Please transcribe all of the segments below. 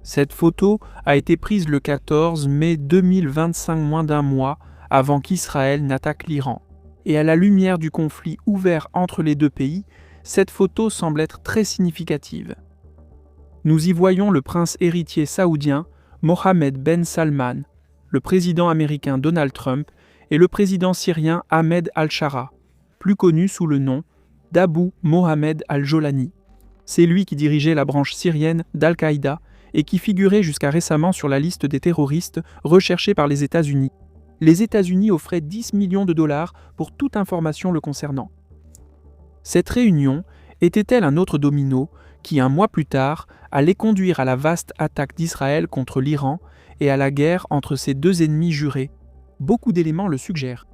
Cette photo a été prise le 14 mai 2025, moins d'un mois avant qu'Israël n'attaque l'Iran. Et à la lumière du conflit ouvert entre les deux pays, cette photo semble être très significative. Nous y voyons le prince héritier saoudien Mohammed Ben Salman, le président américain Donald Trump et le président syrien Ahmed al-Shara, plus connu sous le nom d'Abu Mohammed al-Jolani. C'est lui qui dirigeait la branche syrienne d'Al-Qaïda et qui figurait jusqu'à récemment sur la liste des terroristes recherchés par les États-Unis. Les États-Unis offraient 10 millions de dollars pour toute information le concernant. Cette réunion était-elle un autre domino qui, un mois plus tard, allait conduire à la vaste attaque d'Israël contre l'Iran et à la guerre entre ces deux ennemis jurés? Beaucoup d'éléments le suggèrent.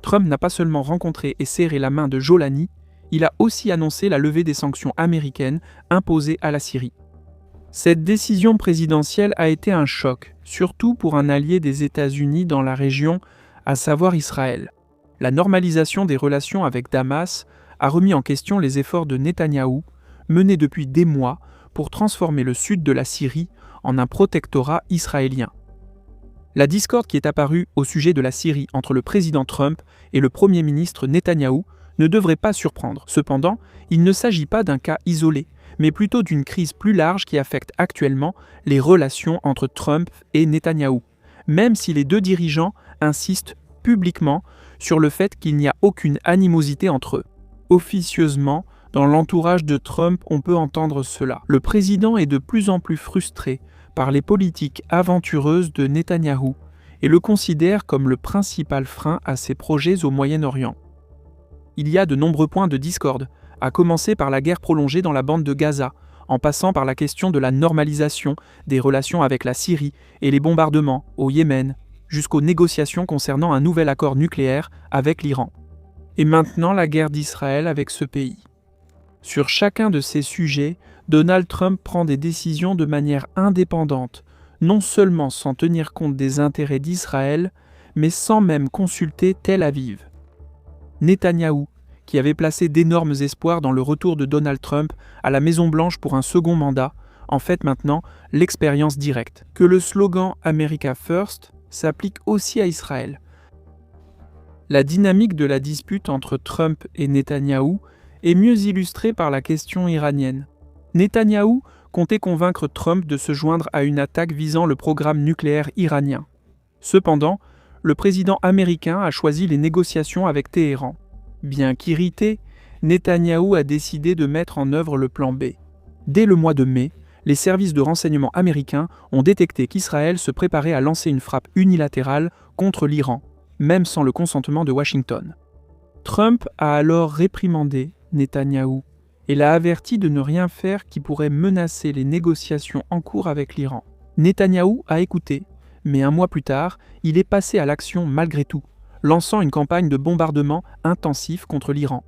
Trump n'a pas seulement rencontré et serré la main de Jolani, il a aussi annoncé la levée des sanctions américaines imposées à la Syrie. Cette décision présidentielle a été un choc, surtout pour un allié des États-Unis dans la région, à savoir Israël. La normalisation des relations avec Damas a remis en question les efforts de Netanyahou, menés depuis des mois pour transformer le sud de la Syrie en un protectorat israélien. La discorde qui est apparue au sujet de la Syrie entre le président Trump et le premier ministre Netanyahou ne devrait pas surprendre. Cependant, il ne s'agit pas d'un cas isolé, mais plutôt d'une crise plus large qui affecte actuellement les relations entre Trump et Netanyahou, même si les deux dirigeants insistent publiquement sur le fait qu'il n'y a aucune animosité entre eux. Officieusement, dans l'entourage de Trump, on peut entendre cela. Le président est de plus en plus frustré par les politiques aventureuses de Netanyahou et le considère comme le principal frein à ses projets au Moyen-Orient. Il y a de nombreux points de discorde, à commencer par la guerre prolongée dans la bande de Gaza, en passant par la question de la normalisation des relations avec la Syrie et les bombardements au Yémen, jusqu'aux négociations concernant un nouvel accord nucléaire avec l'Iran. Et maintenant la guerre d'Israël avec ce pays. Sur chacun de ces sujets, Donald Trump prend des décisions de manière indépendante, non seulement sans tenir compte des intérêts d'Israël, mais sans même consulter Tel Aviv. Netanyahou, qui avait placé d'énormes espoirs dans le retour de Donald Trump à la Maison-Blanche pour un second mandat, en fait maintenant l'expérience directe. Que le slogan « America First » s'applique aussi à Israël. La dynamique de la dispute entre Trump et Netanyahou est mieux illustrée par la question iranienne. Netanyahou comptait convaincre Trump de se joindre à une attaque visant le programme nucléaire iranien. Cependant, le président américain a choisi les négociations avec Téhéran. Bien qu'irrité, Netanyahou a décidé de mettre en œuvre le plan B. Dès le mois de mai, les services de renseignement américains ont détecté qu'Israël se préparait à lancer une frappe unilatérale contre l'Iran, même sans le consentement de Washington. Trump a alors réprimandé Netanyahou et l'a averti de ne rien faire qui pourrait menacer les négociations en cours avec l'Iran. Netanyahou a écouté, mais un mois plus tard, il est passé à l'action malgré tout, lançant une campagne de bombardement intensif contre l'Iran.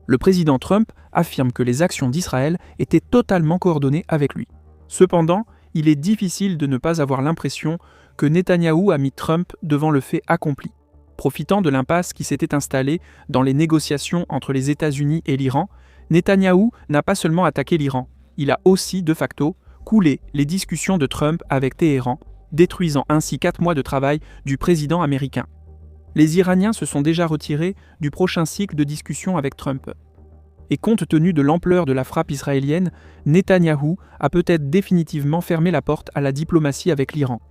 Le président Trump affirme que les actions d'Israël étaient totalement coordonnées avec lui. Cependant, il est difficile de ne pas avoir l'impression que Netanyahou a mis Trump devant le fait accompli. Profitant de l'impasse qui s'était installée dans les négociations entre les États-Unis et l'Iran, Netanyahou n'a pas seulement attaqué l'Iran, il a aussi, de facto, coulé les discussions de Trump avec Téhéran, détruisant ainsi 4 mois de travail du président américain. Les Iraniens se sont déjà retirés du prochain cycle de discussions avec Trump. Et compte tenu de l'ampleur de la frappe israélienne, Netanyahou a peut-être définitivement fermé la porte à la diplomatie avec l'Iran.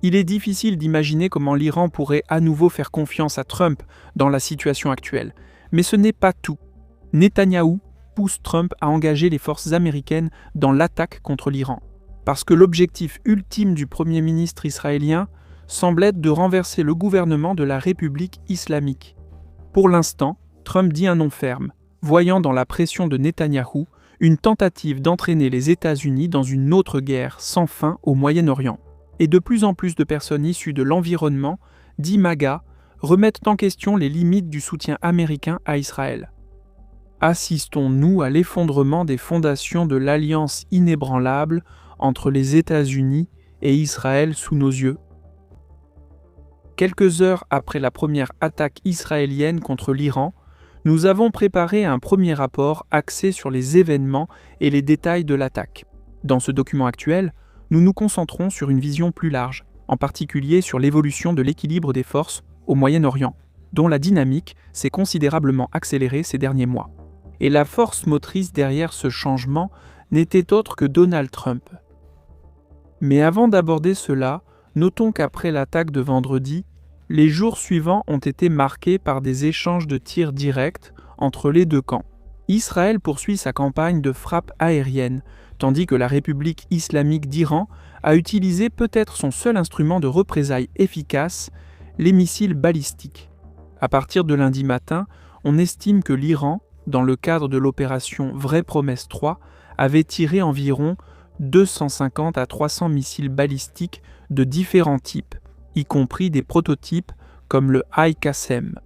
Il est difficile d'imaginer comment l'Iran pourrait à nouveau faire confiance à Trump dans la situation actuelle. Mais ce n'est pas tout. Netanyahou pousse Trump à engager les forces américaines dans l'attaque contre l'Iran. Parce que l'objectif ultime du Premier ministre israélien semble être de renverser le gouvernement de la République islamique. Pour l'instant, Trump dit un non ferme, voyant dans la pression de Netanyahou une tentative d'entraîner les États-Unis dans une autre guerre sans fin au Moyen-Orient. Et de plus en plus de personnes issues de l'environnement, dits MAGA, remettent en question les limites du soutien américain à Israël. Assistons-nous à l'effondrement des fondations de l'alliance inébranlable entre les États-Unis et Israël sous nos yeux? Quelques heures après la première attaque israélienne contre l'Iran, nous avons préparé un premier rapport axé sur les événements et les détails de l'attaque. Dans ce document actuel, nous nous concentrons sur une vision plus large, en particulier sur l'évolution de l'équilibre des forces au Moyen-Orient, dont la dynamique s'est considérablement accélérée ces derniers mois. Et la force motrice derrière ce changement n'était autre que Donald Trump. Mais avant d'aborder cela, notons qu'après l'attaque de vendredi, les jours suivants ont été marqués par des échanges de tirs directs entre les deux camps. Israël poursuit sa campagne de frappe aérienne, tandis que la République islamique d'Iran a utilisé peut-être son seul instrument de représailles efficace, les missiles balistiques. À partir de lundi matin, on estime que l'Iran, dans le cadre de l'opération Vraie Promesse 3, avait tiré environ 250 à 300 missiles balistiques de différents types, y compris des prototypes comme le Al-Qassem.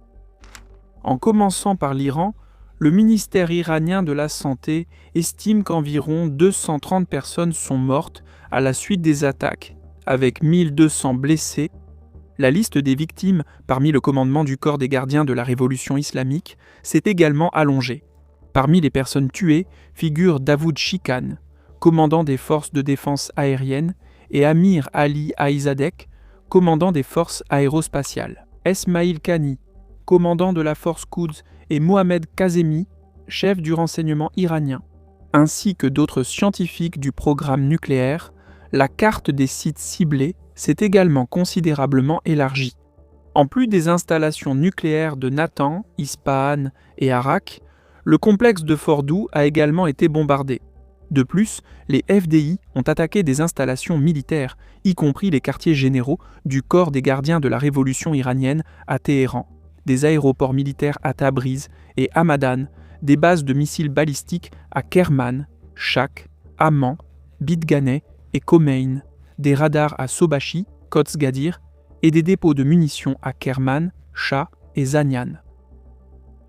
En commençant par l'Iran, le ministère iranien de la Santé estime qu'environ 230 personnes sont mortes à la suite des attaques, avec 1200 blessés. La liste des victimes parmi le commandement du corps des gardiens de la révolution islamique s'est également allongée. Parmi les personnes tuées figurent Davoud Chikhan, commandant des forces de défense aérienne, et Amir Ali Aizadeh, commandant des forces aérospatiales. Esmail Qani, commandant de la force Quds, et Mohamed Kazemi, chef du renseignement iranien, ainsi que d'autres scientifiques du programme nucléaire. La carte des sites ciblés s'est également considérablement élargie. En plus des installations nucléaires de Natanz, Ispahan et Arak, le complexe de Fordow a également été bombardé. De plus, les FDI ont attaqué des installations militaires, y compris les quartiers généraux du corps des gardiens de la révolution iranienne à Téhéran, des aéroports militaires à Tabriz et Hamadan, des bases de missiles balistiques à Kerman, Chak, Amman, Bidganeh et Khomein, des radars à Sobachi, Kotz Gadir et des dépôts de munitions à Kerman, Shah et Zanjan.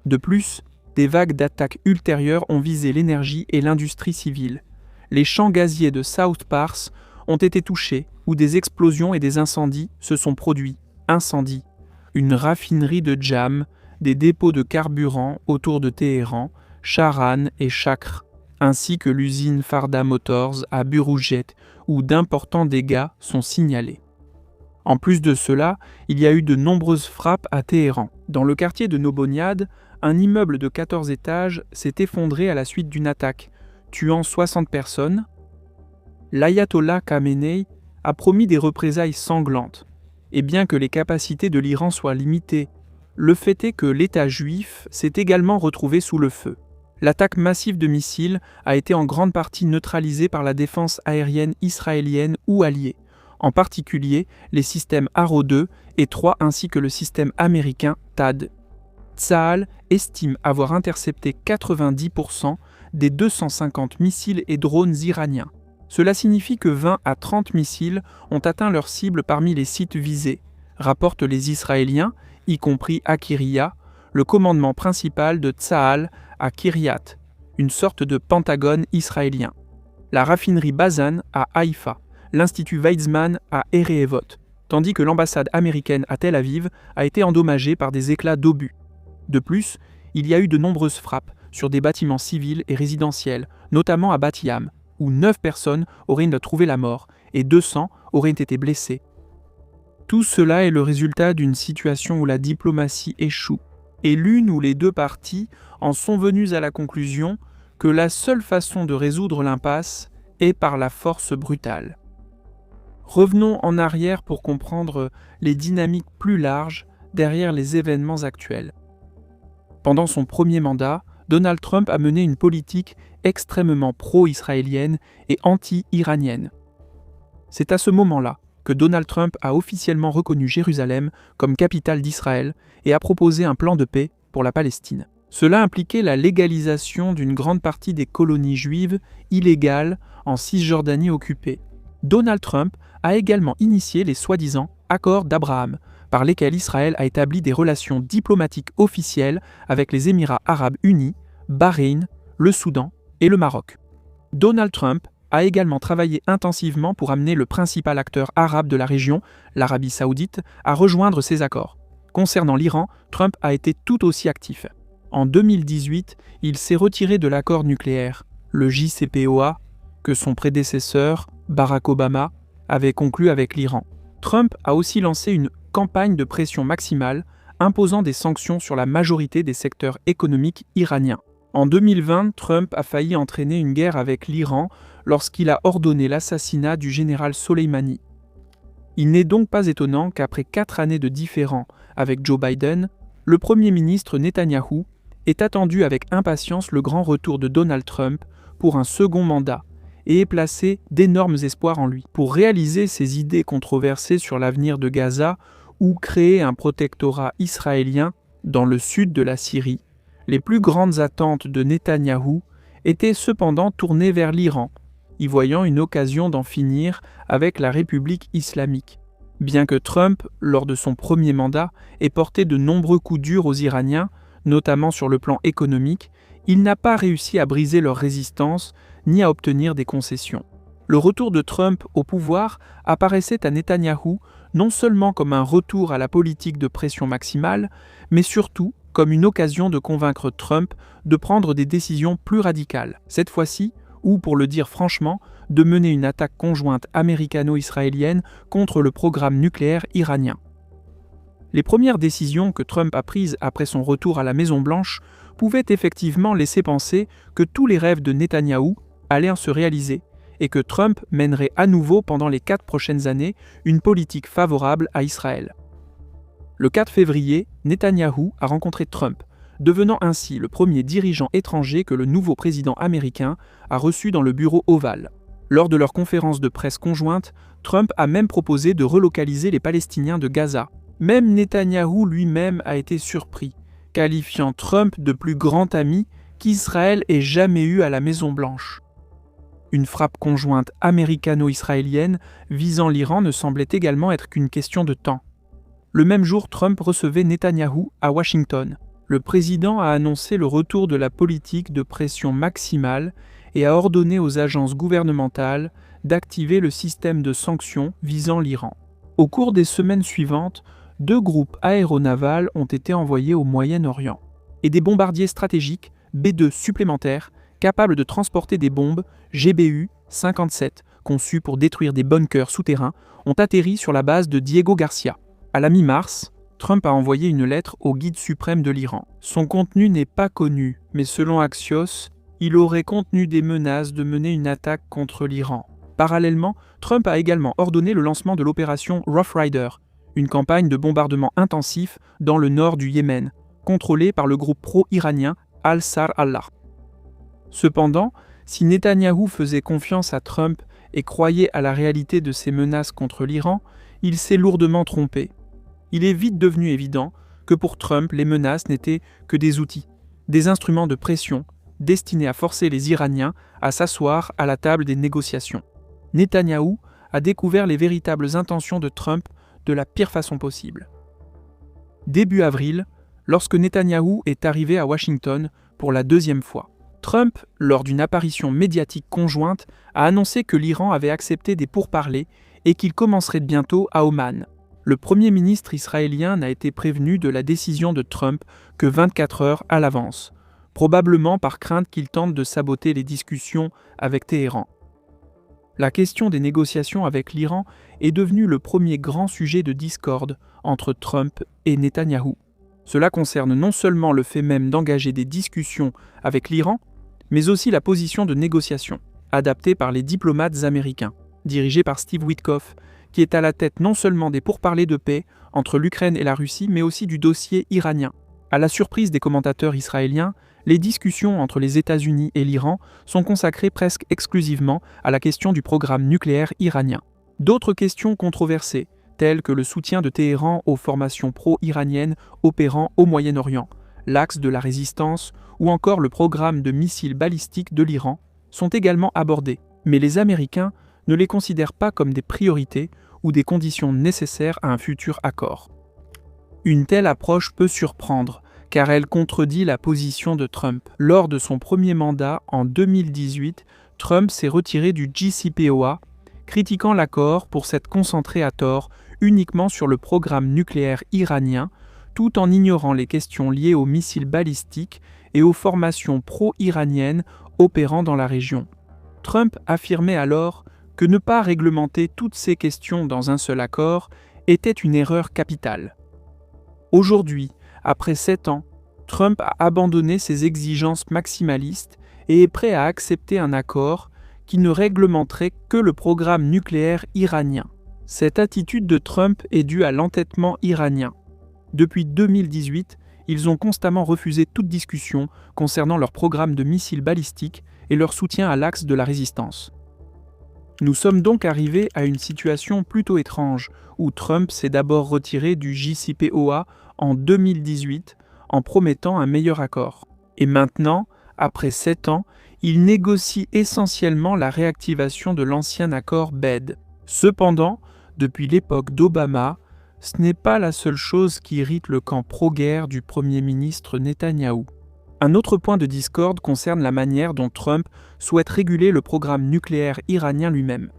De plus, des vagues d'attaques ultérieures ont visé l'énergie et l'industrie civile. Les champs gaziers de South Pars ont été touchés, où des explosions et des incendies se sont produits. Incendies. Une raffinerie de Jam, des dépôts de carburant autour de Téhéran, Charan et Chakr, ainsi que l'usine Farda Motors à Burujet, où d'importants dégâts sont signalés. En plus de cela, il y a eu de nombreuses frappes à Téhéran. Dans le quartier de Noboniad, un immeuble de 14 étages s'est effondré à la suite d'une attaque, tuant 60 personnes. L'ayatollah Khamenei a promis des représailles sanglantes. Et bien que les capacités de l'Iran soient limitées, le fait est que l'État juif s'est également retrouvé sous le feu. L'attaque massive de missiles a été en grande partie neutralisée par la défense aérienne israélienne ou alliée, en particulier les systèmes Arrow 2 et 3 ainsi que le système américain THAAD. Tsahal estime avoir intercepté 90% des 250 missiles et drones iraniens. Cela signifie que 20 à 30 missiles ont atteint leur cible parmi les sites visés, rapportent les Israéliens, y compris à Kiryat, le commandement principal de Tsahal à Kiryat, une sorte de pentagone israélien, la raffinerie Bazan à Haïfa, l'Institut Weizmann à Erehevot, tandis que l'ambassade américaine à Tel Aviv a été endommagée par des éclats d'obus. De plus, il y a eu de nombreuses frappes sur des bâtiments civils et résidentiels, notamment à Bat Yam, où 9 personnes auraient trouvé la mort et 200 auraient été blessées. Tout cela est le résultat d'une situation où la diplomatie échoue, et l'une ou les deux parties en sont venues à la conclusion que la seule façon de résoudre l'impasse est par la force brutale. Revenons en arrière pour comprendre les dynamiques plus larges derrière les événements actuels. Pendant son premier mandat, Donald Trump a mené une politique extrêmement pro-israélienne et anti-iranienne. C'est à ce moment-là que Donald Trump a officiellement reconnu Jérusalem comme capitale d'Israël et a proposé un plan de paix pour la Palestine. Cela impliquait la légalisation d'une grande partie des colonies juives illégales en Cisjordanie occupée. Donald Trump a également initié les soi-disant accords d'Abraham, par lesquels Israël a établi des relations diplomatiques officielles avec les Émirats arabes unis, Bahreïn, le Soudan et le Maroc. Donald Trump a également travaillé intensivement pour amener le principal acteur arabe de la région, l'Arabie saoudite, à rejoindre ces accords. Concernant l'Iran, Trump a été tout aussi actif. En 2018, il s'est retiré de l'accord nucléaire, le JCPOA, que son prédécesseur, Barack Obama, avait conclu avec l'Iran. Trump a aussi lancé une campagne de pression maximale, imposant des sanctions sur la majorité des secteurs économiques iraniens. En 2020, Trump a failli entraîner une guerre avec l'Iran lorsqu'il a ordonné l'assassinat du général Soleimani. Il n'est donc pas étonnant qu'après 4 années de différend avec Joe Biden, le Premier ministre Netanyahou ait attendu avec impatience le grand retour de Donald Trump pour un second mandat et ait placé d'énormes espoirs en lui. Pour réaliser ses idées controversées sur l'avenir de Gaza ou créer un protectorat israélien dans le sud de la Syrie, les plus grandes attentes de Netanyahou étaient cependant tournées vers l'Iran, y voyant une occasion d'en finir avec la République islamique. Bien que Trump, lors de son premier mandat, ait porté de nombreux coups durs aux Iraniens, notamment sur le plan économique, il n'a pas réussi à briser leur résistance ni à obtenir des concessions. Le retour de Trump au pouvoir apparaissait à Netanyahou non seulement comme un retour à la politique de pression maximale, mais surtout comme une occasion de convaincre Trump de prendre des décisions plus radicales, cette fois-ci, ou pour le dire franchement, de mener une attaque conjointe américano-israélienne contre le programme nucléaire iranien. Les premières décisions que Trump a prises après son retour à la Maison-Blanche pouvaient effectivement laisser penser que tous les rêves de Netanyahou allaient se réaliser et que Trump mènerait à nouveau pendant les 4 prochaines années une politique favorable à Israël. Le 4 février, Netanyahou a rencontré Trump, devenant ainsi le premier dirigeant étranger que le nouveau président américain a reçu dans le bureau ovale. Lors de leur conférence de presse conjointe, Trump a même proposé de relocaliser les Palestiniens de Gaza. Même Netanyahou lui-même a été surpris, qualifiant Trump de plus grand ami qu'Israël ait jamais eu à la Maison-Blanche. Une frappe conjointe américano-israélienne visant l'Iran ne semblait également être qu'une question de temps. Le même jour, Trump recevait Netanyahou à Washington. Le président a annoncé le retour de la politique de pression maximale et a ordonné aux agences gouvernementales d'activer le système de sanctions visant l'Iran. Au cours des semaines suivantes, 2 groupes aéronavals ont été envoyés au Moyen-Orient et des bombardiers stratégiques B-2 supplémentaires capables de transporter des bombes GBU-57 conçues pour détruire des bunkers souterrains ont atterri sur la base de Diego Garcia. À la mi-mars, Trump a envoyé une lettre au guide suprême de l'Iran. Son contenu n'est pas connu, mais selon Axios, il aurait contenu des menaces de mener une attaque contre l'Iran. Parallèlement, Trump a également ordonné le lancement de l'opération Rough Rider, une campagne de bombardement intensif dans le nord du Yémen, contrôlée par le groupe pro-iranien Al-Sar Allah. Cependant, si Netanyahou faisait confiance à Trump et croyait à la réalité de ces menaces contre l'Iran, il s'est lourdement trompé. Il est vite devenu évident que pour Trump, les menaces n'étaient que des outils, des instruments de pression destinés à forcer les Iraniens à s'asseoir à la table des négociations. Netanyahou a découvert les véritables intentions de Trump de la pire façon possible. Début avril, lorsque Netanyahou est arrivé à Washington pour la 2e fois, Trump, lors d'une apparition médiatique conjointe, a annoncé que l'Iran avait accepté des pourparlers et qu'il commencerait bientôt à Oman. Le Premier ministre israélien n'a été prévenu de la décision de Trump que 24 heures à l'avance, probablement par crainte qu'il tente de saboter les discussions avec Téhéran. La question des négociations avec l'Iran est devenue le premier grand sujet de discorde entre Trump et Netanyahou. Cela concerne non seulement le fait même d'engager des discussions avec l'Iran, mais aussi la position de négociation, adaptée par les diplomates américains, dirigés par Steve Witkoff, qui est à la tête non seulement des pourparlers de paix entre l'Ukraine et la Russie, mais aussi du dossier iranien. À la surprise des commentateurs israéliens, les discussions entre les États-Unis et l'Iran sont consacrées presque exclusivement à la question du programme nucléaire iranien. D'autres questions controversées, telles que le soutien de Téhéran aux formations pro-iraniennes opérant au Moyen-Orient, l'axe de la résistance ou encore le programme de missiles balistiques de l'Iran, sont également abordées, mais les Américains ne les considèrent pas comme des priorités ou des conditions nécessaires à un futur accord. Une telle approche peut surprendre, car elle contredit la position de Trump. Lors de son premier mandat, en 2018, Trump s'est retiré du JCPOA, critiquant l'accord pour s'être concentré à tort uniquement sur le programme nucléaire iranien, tout en ignorant les questions liées aux missiles balistiques et aux formations pro-iraniennes opérant dans la région. Trump affirmait alors que ne pas réglementer toutes ces questions dans un seul accord était une erreur capitale. Aujourd'hui, après 7 ans, Trump a abandonné ses exigences maximalistes et est prêt à accepter un accord qui ne réglementerait que le programme nucléaire iranien. Cette attitude de Trump est due à l'entêtement iranien. Depuis 2018, ils ont constamment refusé toute discussion concernant leur programme de missiles balistiques et leur soutien à l'axe de la résistance. Nous sommes donc arrivés à une situation plutôt étrange, où Trump s'est d'abord retiré du JCPOA en 2018 en promettant un meilleur accord. Et maintenant, après 7 ans, il négocie essentiellement la réactivation de l'ancien accord BED. Cependant, depuis l'époque d'Obama, ce n'est pas la seule chose qui irrite le camp pro-guerre du Premier ministre Netanyahou. Un autre point de discorde concerne la manière dont Trump souhaite réguler le programme nucléaire iranien lui-même.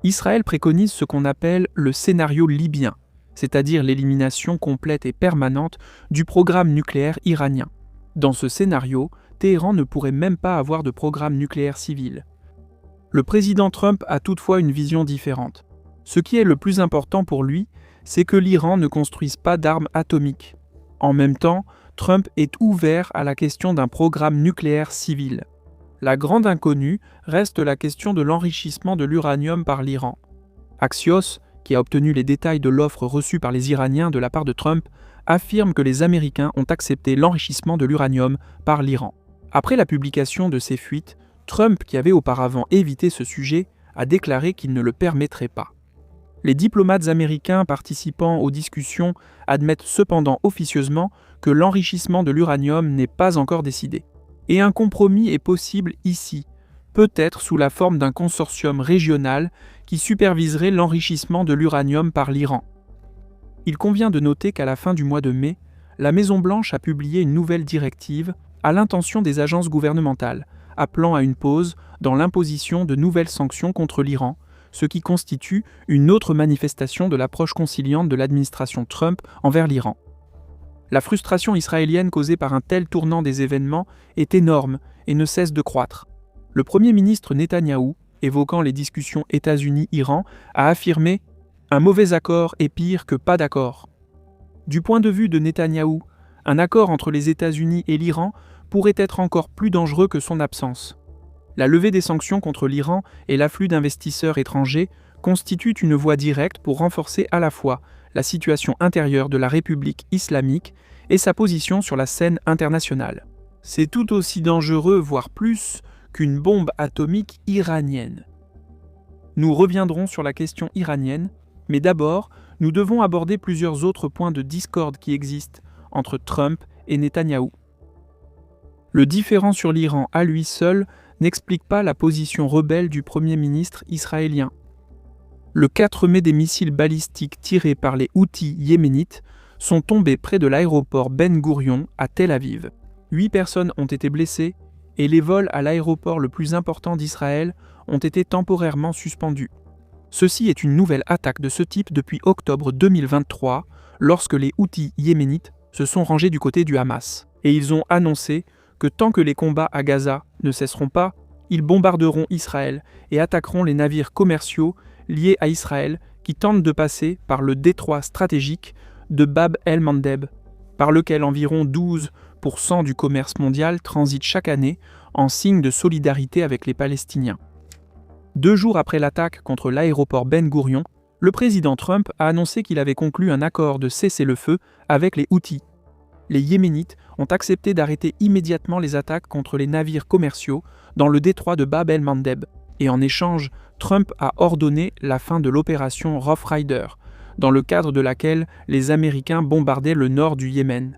Israël préconise ce qu'on appelle le scénario libyen, c'est-à-dire l'élimination complète et permanente du programme nucléaire iranien. Dans ce scénario, Téhéran ne pourrait même pas avoir de programme nucléaire civil. Le président Trump a toutefois une vision différente. Ce qui est le plus important pour lui, c'est que l'Iran ne construise pas d'armes atomiques. En même temps, Trump est ouvert à la question d'un programme nucléaire civil. La grande inconnue reste la question de l'enrichissement de l'uranium par l'Iran. Axios, qui a obtenu les détails de l'offre reçue par les Iraniens de la part de Trump, affirme que les Américains ont accepté l'enrichissement de l'uranium par l'Iran. Après la publication de ces fuites, Trump, qui avait auparavant évité ce sujet, a déclaré qu'il ne le permettrait pas. Les diplomates américains participant aux discussions admettent cependant officieusement que l'enrichissement de l'uranium n'est pas encore décidé. Et un compromis est possible ici, peut-être sous la forme d'un consortium régional qui superviserait l'enrichissement de l'uranium par l'Iran. Il convient de noter qu'à la fin du mois de mai, la Maison-Blanche a publié une nouvelle directive à l'intention des agences gouvernementales, appelant à une pause dans l'imposition de nouvelles sanctions contre l'Iran, ce qui constitue une autre manifestation de l'approche conciliante de l'administration Trump envers l'Iran. La frustration israélienne causée par un tel tournant des événements est énorme et ne cesse de croître. Le Premier ministre Netanyahou, évoquant les discussions États-Unis-Iran, a affirmé « Un mauvais accord est pire que pas d'accord ». Du point de vue de Netanyahou, un accord entre les États-Unis et l'Iran pourrait être encore plus dangereux que son absence. La levée des sanctions contre l'Iran et l'afflux d'investisseurs étrangers constituent une voie directe pour renforcer à la fois la situation intérieure de la République islamique et sa position sur la scène internationale. C'est tout aussi dangereux, voire plus, qu'une bombe atomique iranienne. Nous reviendrons sur la question iranienne, mais d'abord, nous devons aborder plusieurs autres points de discorde qui existent entre Trump et Netanyahou. Le différend sur l'Iran à lui seul n'explique pas la position rebelle du Premier ministre israélien. Le 4 mai, des missiles balistiques tirés par les Houthis yéménites sont tombés près de l'aéroport Ben Gourion à Tel Aviv. 8 personnes ont été blessées et les vols à l'aéroport le plus important d'Israël ont été temporairement suspendus. Ceci est une nouvelle attaque de ce type depuis octobre 2023, lorsque les Houthis yéménites se sont rangés du côté du Hamas. Et ils ont annoncé que tant que les combats à Gaza ne cesseront pas, ils bombarderont Israël et attaqueront les navires commerciaux liés à Israël qui tentent de passer par le détroit stratégique de Bab el-Mandeb, par lequel environ 12% du commerce mondial transite chaque année en signe de solidarité avec les Palestiniens. 2 jours après l'attaque contre l'aéroport Ben Gourion, le président Trump a annoncé qu'il avait conclu un accord de cessez-le-feu avec les Houthis. Les Yéménites ont accepté d'arrêter immédiatement les attaques contre les navires commerciaux dans le détroit de Bab el-Mandeb. Et en échange, Trump a ordonné la fin de l'opération Rough Rider, dans le cadre de laquelle les Américains bombardaient le nord du Yémen.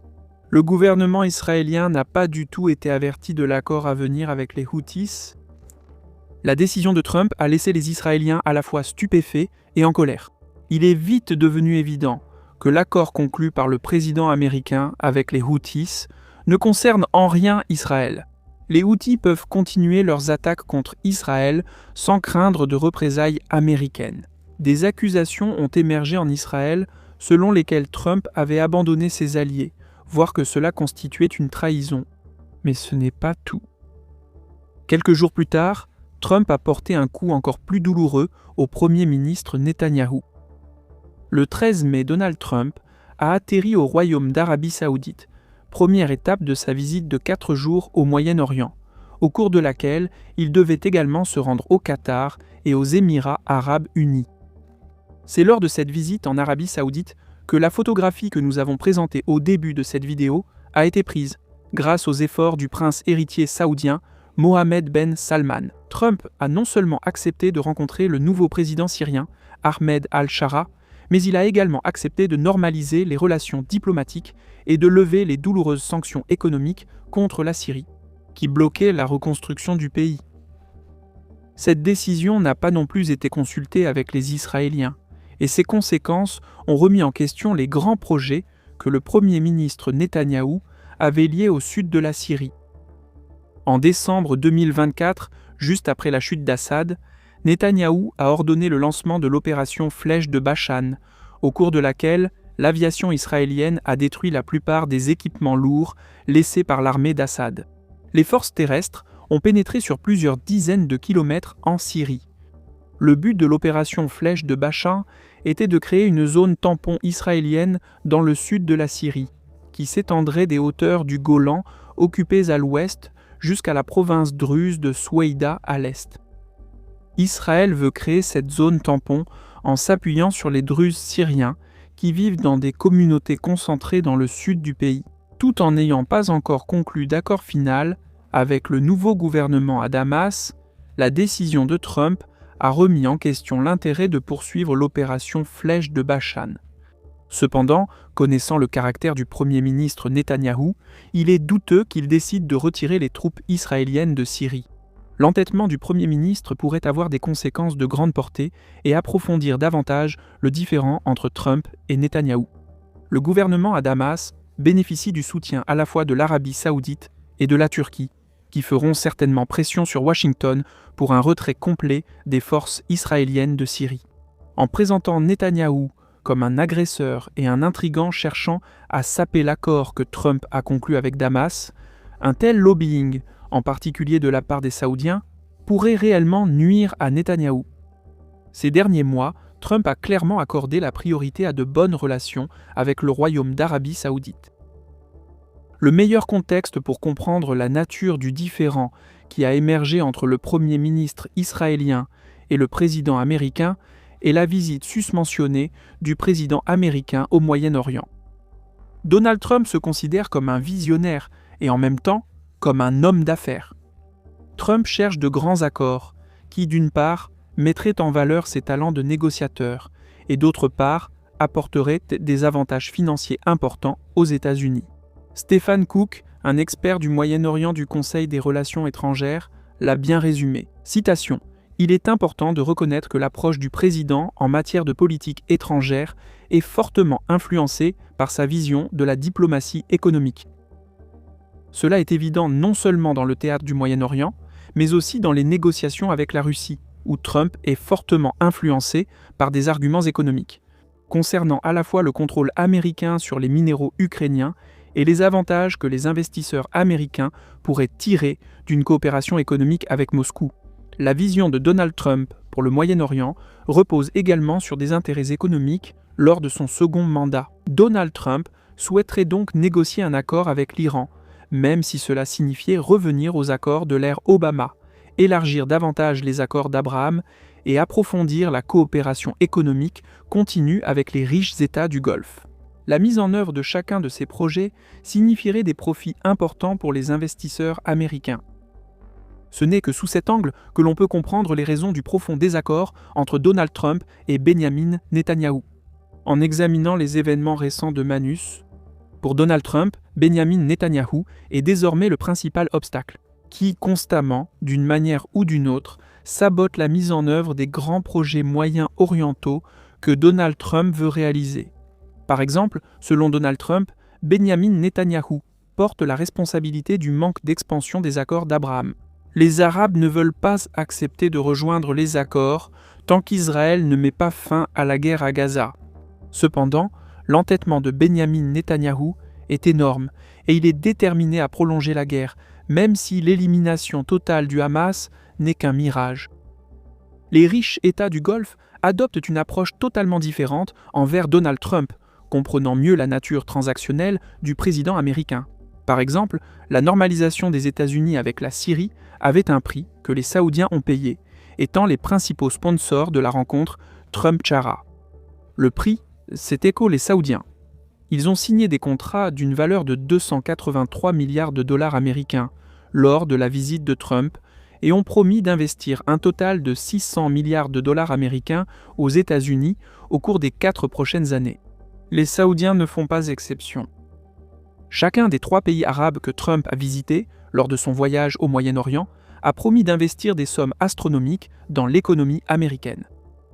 Le gouvernement israélien n'a pas du tout été averti de l'accord à venir avec les Houthis. La décision de Trump a laissé les Israéliens à la fois stupéfaits et en colère. Il est vite devenu évident que l'accord conclu par le président américain avec les Houthis ne concerne en rien Israël. Les Houthis peuvent continuer leurs attaques contre Israël sans craindre de représailles américaines. Des accusations ont émergé en Israël selon lesquelles Trump avait abandonné ses alliés, voire que cela constituait une trahison. Mais ce n'est pas tout. Quelques jours plus tard, Trump a porté un coup encore plus douloureux au Premier ministre Netanyahou. Le 13 mai, Donald Trump a atterri au Royaume d'Arabie Saoudite, première étape de sa visite de 4 jours au Moyen-Orient, au cours de laquelle il devait également se rendre au Qatar et aux Émirats arabes unis. C'est lors de cette visite en Arabie Saoudite que la photographie que nous avons présentée au début de cette vidéo a été prise, grâce aux efforts du prince héritier saoudien Mohammed Ben Salman. Trump a non seulement accepté de rencontrer le nouveau président syrien, Ahmed al-Shara, mais il a également accepté de normaliser les relations diplomatiques et de lever les douloureuses sanctions économiques contre la Syrie, qui bloquaient la reconstruction du pays. Cette décision n'a pas non plus été consultée avec les Israéliens, et ses conséquences ont remis en question les grands projets que le Premier ministre Netanyahou avait liés au sud de la Syrie. En décembre 2024, juste après la chute d'Assad, Netanyahou a ordonné le lancement de l'opération Flèche de Bashan, au cours de laquelle l'aviation israélienne a détruit la plupart des équipements lourds laissés par l'armée d'Assad. Les forces terrestres ont pénétré sur plusieurs dizaines de kilomètres en Syrie. Le but de l'opération Flèche de Bashan était de créer une zone tampon israélienne dans le sud de la Syrie, qui s'étendrait des hauteurs du Golan occupées à l'ouest jusqu'à la province druze de Soueïda à l'est. Israël veut créer cette zone tampon en s'appuyant sur les Druzes syriens qui vivent dans des communautés concentrées dans le sud du pays, tout en n'ayant pas encore conclu d'accord final avec le nouveau gouvernement à Damas. La décision de Trump a remis en question l'intérêt de poursuivre l'opération Flèche de Bashan. Cependant, connaissant le caractère du Premier ministre Netanyahou, il est douteux qu'il décide de retirer les troupes israéliennes de Syrie. L'entêtement du Premier ministre pourrait avoir des conséquences de grande portée et approfondir davantage le différend entre Trump et Netanyahou. Le gouvernement à Damas bénéficie du soutien à la fois de l'Arabie saoudite et de la Turquie, qui feront certainement pression sur Washington pour un retrait complet des forces israéliennes de Syrie. En présentant Netanyahou comme un agresseur et un intrigant cherchant à saper l'accord que Trump a conclu avec Damas, un tel lobbying, en particulier de la part des Saoudiens, pourrait réellement nuire à Netanyahou. Ces derniers mois, Trump a clairement accordé la priorité à de bonnes relations avec le Royaume d'Arabie Saoudite. Le meilleur contexte pour comprendre la nature du différend qui a émergé entre le Premier ministre israélien et le président américain est la visite susmentionnée du président américain au Moyen-Orient. Donald Trump se considère comme un visionnaire et en même temps comme un homme d'affaires. Trump cherche de grands accords qui, d'une part, mettraient en valeur ses talents de négociateur et d'autre part, apporteraient des avantages financiers importants aux États-Unis. Stephen Cook, un expert du Moyen-Orient du Conseil des Relations étrangères, l'a bien résumé. Citation : « Il est important de reconnaître que l'approche du président en matière de politique étrangère est fortement influencée par sa vision de la diplomatie économique. Cela est évident non seulement dans le théâtre du Moyen-Orient, mais aussi dans les négociations avec la Russie, où Trump est fortement influencé par des arguments économiques, concernant à la fois le contrôle américain sur les minéraux ukrainiens et les avantages que les investisseurs américains pourraient tirer d'une coopération économique avec Moscou. La vision de Donald Trump pour le Moyen-Orient repose également sur des intérêts économiques lors de son second mandat. Donald Trump souhaiterait donc négocier un accord avec l'Iran, même si cela signifiait revenir aux accords de l'ère Obama, élargir davantage les accords d'Abraham et approfondir la coopération économique continue avec les riches États du Golfe. La mise en œuvre de chacun de ces projets signifierait des profits importants pour les investisseurs américains. Ce n'est que sous cet angle que l'on peut comprendre les raisons du profond désaccord entre Donald Trump et Benyamin Netanyahou. En examinant les événements récents de Manus, pour Donald Trump, Benyamin Netanyahou est désormais le principal obstacle, qui constamment, d'une manière ou d'une autre, sabote la mise en œuvre des grands projets moyens orientaux que Donald Trump veut réaliser. Par exemple, selon Donald Trump, Benyamin Netanyahou porte la responsabilité du manque d'expansion des accords d'Abraham. Les Arabes ne veulent pas accepter de rejoindre les accords tant qu'Israël ne met pas fin à la guerre à Gaza. Cependant, l'entêtement de Benyamin Netanyahou est énorme et il est déterminé à prolonger la guerre, même si l'élimination totale du Hamas n'est qu'un mirage. Les riches États du Golfe adoptent une approche totalement différente envers Donald Trump, comprenant mieux la nature transactionnelle du président américain. Par exemple, la normalisation des États-Unis avec la Syrie avait un prix que les Saoudiens ont payé, étant les principaux sponsors de la rencontre Trump-Chara. Le prix, c'est écho les Saoudiens. Ils ont signé des contrats d'une valeur de 283 milliards de dollars américains lors de la visite de Trump et ont promis d'investir un total de 600 milliards de dollars américains aux États-Unis au cours des 4 prochaines années. Les Saoudiens ne font pas exception. Chacun des 3 pays arabes que Trump a visités lors de son voyage au Moyen-Orient a promis d'investir des sommes astronomiques dans l'économie américaine.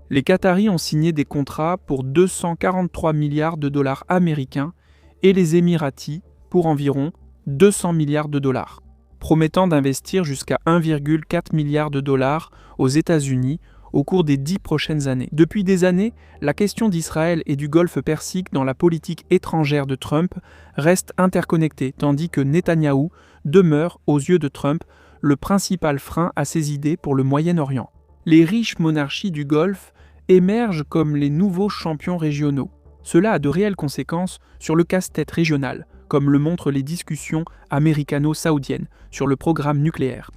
Les Qataris ont signé des contrats pour 243 milliards de dollars américains et les Émiratis pour environ 200 milliards de dollars, promettant d'investir jusqu'à 1,4 milliard de dollars aux États-Unis au cours des 10 prochaines années. Depuis des années, la question d'Israël et du Golfe Persique dans la politique étrangère de Trump reste interconnectée, tandis que Netanyahou demeure, aux yeux de Trump, le principal frein à ses idées pour le Moyen-Orient. Les riches monarchies du Golfe émergent comme les nouveaux champions régionaux. Cela a de réelles conséquences sur le casse-tête régional, comme le montrent les discussions américano-saoudiennes sur le programme nucléaire.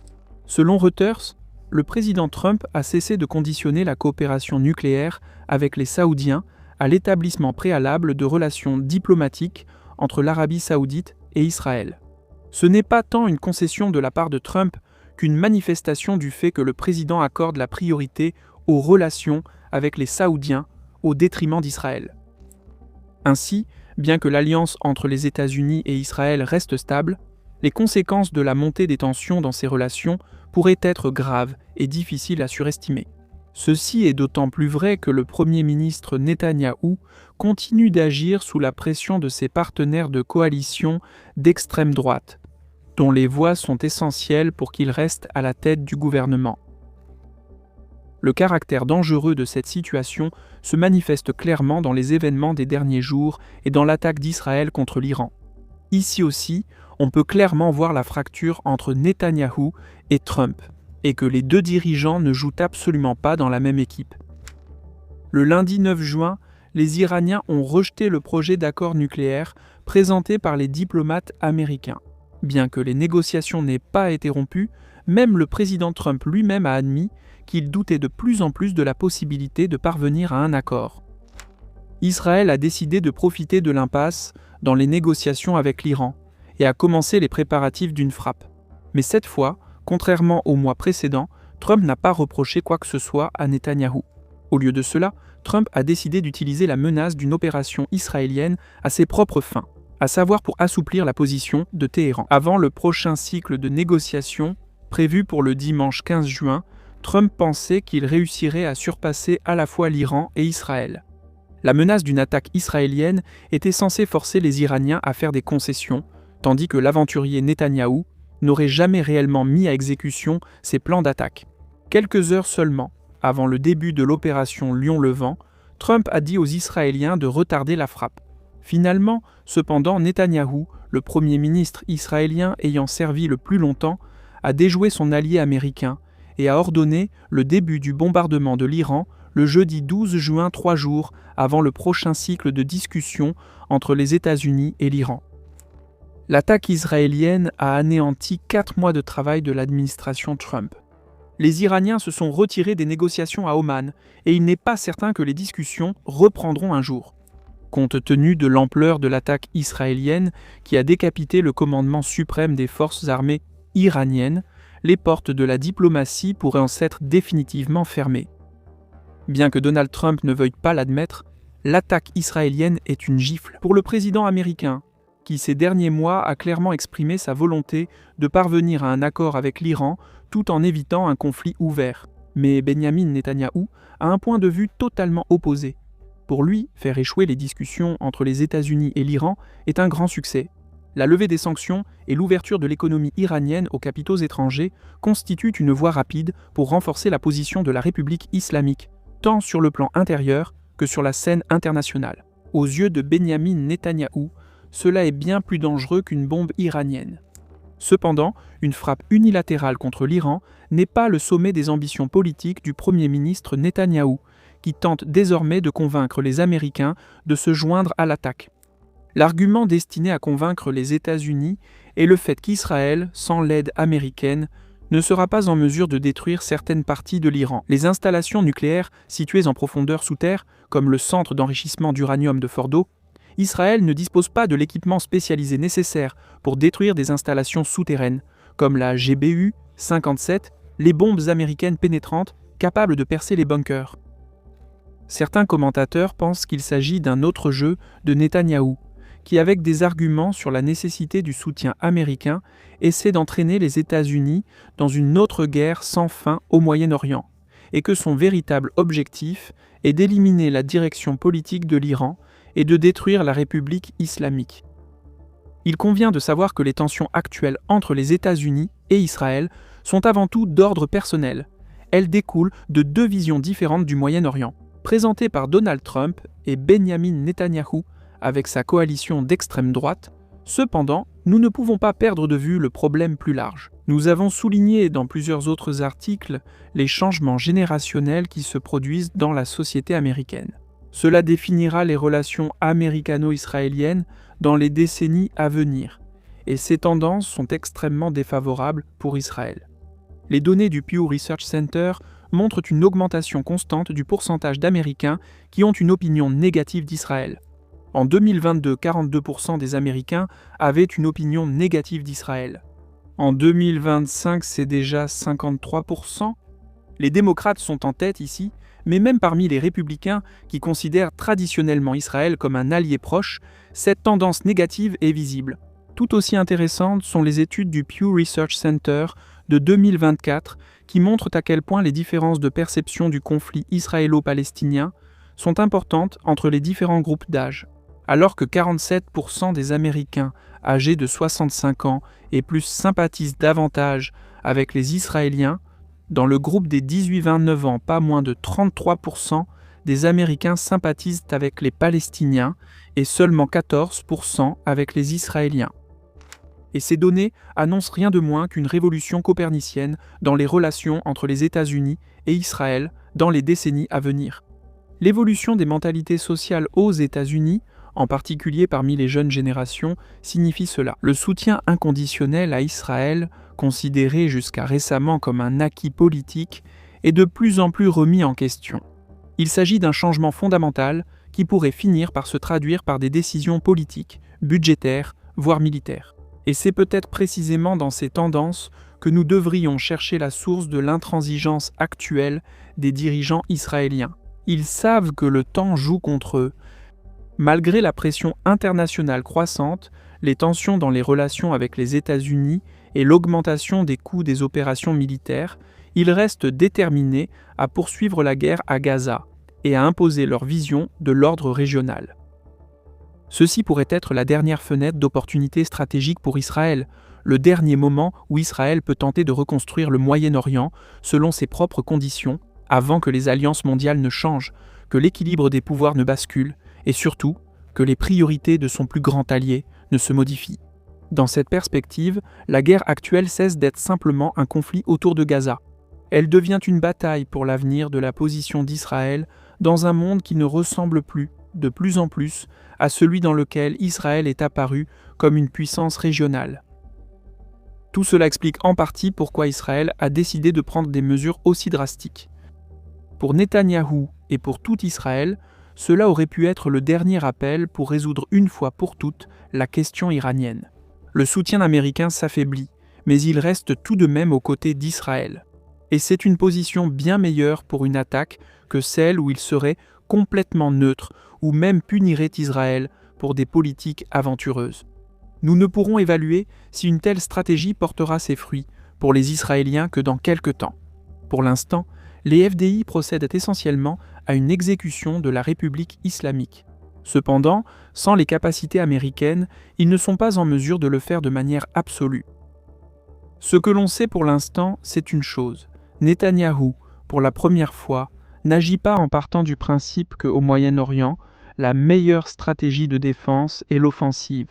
Selon Reuters, le président Trump a cessé de conditionner la coopération nucléaire avec les Saoudiens à l'établissement préalable de relations diplomatiques entre l'Arabie saoudite et Israël. Ce n'est pas tant une concession de la part de Trump qu'une manifestation du fait que le président accorde la priorité aux relations avec les Saoudiens au détriment d'Israël. Ainsi, bien que l'alliance entre les États-Unis et Israël reste stable, les conséquences de la montée des tensions dans ces relations pourraient être graves et difficiles à surestimer. Ceci est d'autant plus vrai que le Premier ministre Netanyahou continue d'agir sous la pression de ses partenaires de coalition d'extrême droite, dont les voix sont essentielles pour qu'il reste à la tête du gouvernement. Le caractère dangereux de cette situation se manifeste clairement dans les événements des derniers jours et dans l'attaque d'Israël contre l'Iran. Ici aussi, on peut clairement voir la fracture entre Netanyahou et Trump, et que les deux dirigeants ne jouent absolument pas dans la même équipe. Le lundi 9 juin, les Iraniens ont rejeté le projet d'accord nucléaire présenté par les diplomates américains. Bien que les négociations n'aient pas été rompues, même le président Trump lui-même a admis qu'il doutait de plus en plus de la possibilité de parvenir à un accord. Israël a décidé de profiter de l'impasse dans les négociations avec l'Iran et a commencé les préparatifs d'une frappe. Mais cette fois, contrairement au mois précédent, Trump n'a pas reproché quoi que ce soit à Netanyahou. Au lieu de cela, Trump a décidé d'utiliser la menace d'une opération israélienne à ses propres fins, à savoir pour assouplir la position de Téhéran. Avant le prochain cycle de négociations, prévu pour le dimanche 15 juin, Trump pensait qu'il réussirait à surpasser à la fois l'Iran et Israël. La menace d'une attaque israélienne était censée forcer les Iraniens à faire des concessions, tandis que l'aventurier Netanyahou n'aurait jamais réellement mis à exécution ses plans d'attaque. Quelques heures seulement avant le début de l'opération Lion-Levant, Trump a dit aux Israéliens de retarder la frappe. Finalement, cependant, Netanyahou, le premier ministre israélien ayant servi le plus longtemps, a déjoué son allié américain et a ordonné le début du bombardement de l'Iran le jeudi 12 juin, 3 jours avant le prochain cycle de discussions entre les États-Unis et l'Iran. L'attaque israélienne a anéanti 4 mois de travail de l'administration Trump. Les Iraniens se sont retirés des négociations à Oman et il n'est pas certain que les discussions reprendront un jour. Compte tenu de l'ampleur de l'attaque israélienne qui a décapité le commandement suprême des forces armées iraniennes, les portes de la diplomatie pourraient en s'être définitivement fermées. Bien que Donald Trump ne veuille pas l'admettre, l'attaque israélienne est une gifle pour le président américain, qui ces derniers mois a clairement exprimé sa volonté de parvenir à un accord avec l'Iran tout en évitant un conflit ouvert. Mais Benyamin Netanyahou a un point de vue totalement opposé. Pour lui, faire échouer les discussions entre les États-Unis et l'Iran est un grand succès. La levée des sanctions et l'ouverture de l'économie iranienne aux capitaux étrangers constituent une voie rapide pour renforcer la position de la République islamique, tant sur le plan intérieur que sur la scène internationale. Aux yeux de Benyamin Netanyahou, cela est bien plus dangereux qu'une bombe iranienne. Cependant, une frappe unilatérale contre l'Iran n'est pas le sommet des ambitions politiques du Premier ministre Netanyahou, qui tente désormais de convaincre les Américains de se joindre à l'attaque. L'argument destiné à convaincre les États-Unis est le fait qu'Israël, sans l'aide américaine, ne sera pas en mesure de détruire certaines parties de l'Iran. Les installations nucléaires situées en profondeur sous terre, comme le centre d'enrichissement d'uranium de Fordo, Israël ne dispose pas de l'équipement spécialisé nécessaire pour détruire des installations souterraines, comme la GBU-57, les bombes américaines pénétrantes capables de percer les bunkers. Certains commentateurs pensent qu'il s'agit d'un autre jeu de Netanyahou, qui, avec des arguments sur la nécessité du soutien américain, essaie d'entraîner les États-Unis dans une autre guerre sans fin au Moyen-Orient, et que son véritable objectif est d'éliminer la direction politique de l'Iran et de détruire la République islamique. Il convient de savoir que les tensions actuelles entre les États-Unis et Israël sont avant tout d'ordre personnel. Elles découlent de deux visions différentes du Moyen-Orient, présentées par Donald Trump et Benjamin Netanyahou avec sa coalition d'extrême droite. Cependant, nous ne pouvons pas perdre de vue le problème plus large. Nous avons souligné dans plusieurs autres articles les changements générationnels qui se produisent dans la société américaine. Cela définira les relations américano-israéliennes dans les décennies à venir, et ces tendances sont extrêmement défavorables pour Israël. Les données du Pew Research Center montrent une augmentation constante du pourcentage d'Américains qui ont une opinion négative d'Israël. En 2022, 42% des Américains avaient une opinion négative d'Israël. En 2025, c'est déjà 53%. Les démocrates sont en tête ici, mais même parmi les républicains qui considèrent traditionnellement Israël comme un allié proche, cette tendance négative est visible. Tout aussi intéressantes sont les études du Pew Research Center de 2024 qui montrent à quel point les différences de perception du conflit israélo-palestinien sont importantes entre les différents groupes d'âge. Alors que 47% des Américains âgés de 65 ans et plus sympathisent davantage avec les Israéliens, dans le groupe des 18-29 ans, pas moins de 33% des Américains sympathisent avec les Palestiniens et seulement 14% avec les Israéliens. Et ces données annoncent rien de moins qu'une révolution copernicienne dans les relations entre les États-Unis et Israël dans les décennies à venir. L'évolution des mentalités sociales aux États-Unis, en particulier parmi les jeunes générations, signifie cela. Le soutien inconditionnel à Israël, considéré jusqu'à récemment comme un acquis politique, est de plus en plus remis en question. Il s'agit d'un changement fondamental qui pourrait finir par se traduire par des décisions politiques, budgétaires, voire militaires. Et c'est peut-être précisément dans ces tendances que nous devrions chercher la source de l'intransigeance actuelle des dirigeants israéliens. Ils savent que le temps joue contre eux. Malgré la pression internationale croissante, les tensions dans les relations avec les États-Unis et l'augmentation des coûts des opérations militaires, ils restent déterminés à poursuivre la guerre à Gaza et à imposer leur vision de l'ordre régional. Ceci pourrait être la dernière fenêtre d'opportunité stratégique pour Israël, le dernier moment où Israël peut tenter de reconstruire le Moyen-Orient selon ses propres conditions, avant que les alliances mondiales ne changent, que l'équilibre des pouvoirs ne bascule, et surtout que les priorités de son plus grand allié ne se modifient. Dans cette perspective, la guerre actuelle cesse d'être simplement un conflit autour de Gaza. Elle devient une bataille pour l'avenir de la position d'Israël dans un monde qui ne ressemble plus, de plus en plus, à celui dans lequel Israël est apparu comme une puissance régionale. Tout cela explique en partie pourquoi Israël a décidé de prendre des mesures aussi drastiques. Pour Netanyahou et pour tout Israël, cela aurait pu être le dernier appel pour résoudre une fois pour toutes la question iranienne. Le soutien américain s'affaiblit, mais il reste tout de même aux côtés d'Israël. Et c'est une position bien meilleure pour une attaque que celle où il serait complètement neutre ou même punirait Israël pour des politiques aventureuses. Nous ne pourrons évaluer si une telle stratégie portera ses fruits pour les Israéliens que dans quelque temps. Pour l'instant, les FDI procèdent essentiellement à une exécution de la République islamique. Cependant, sans les capacités américaines, ils ne sont pas en mesure de le faire de manière absolue. Ce que l'on sait pour l'instant, c'est une chose. Netanyahou, pour la première fois, n'agit pas en partant du principe qu'au Moyen-Orient, la meilleure stratégie de défense est l'offensive,